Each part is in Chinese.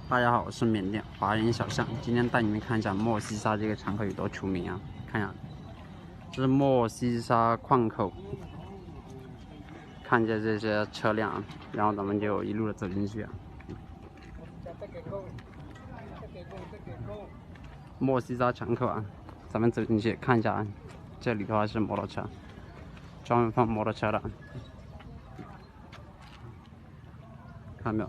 大家好，我是缅甸华人小象，今天带你们看一下莫西沙这个场口有多出名啊！看一下，这是莫西沙矿口，看见这些车辆，然后咱们就一路的走进去啊。莫西沙场口啊，咱们走进去看一下啊，这里的话是摩托车，专门放摩托车的，看到没有？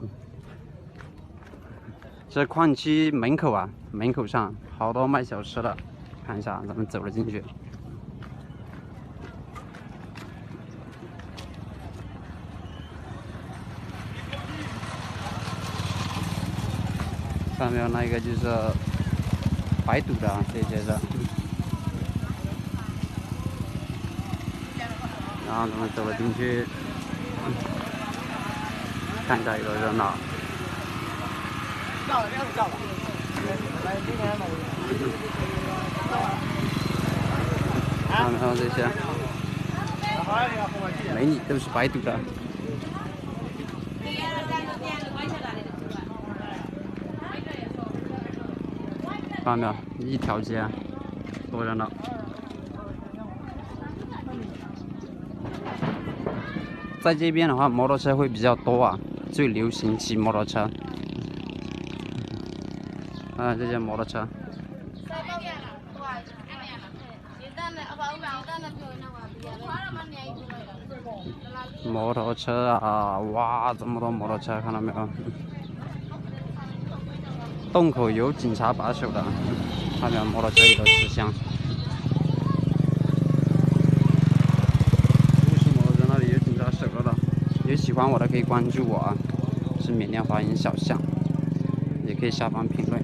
这矿区门口啊，门口上好多卖小吃的，看一下，咱们走了进去。看到没有？那个就是白赌的这些的。然后咱们走了进去，看一下有多热闹。 看到这些美女都是白赌的，看到没有？一条街多热闹。在这边的话，摩托车会比较多啊，最流行骑摩托车。 啊，这些摩托车，摩托车啊，哇，这么多摩托车，看到没有？洞口有警察把守的，看到没有？摩托车有的吃香。不是摩托车那里有警察守着的，有喜欢我的可以关注我啊，是缅甸华人小象，也可以下方评论。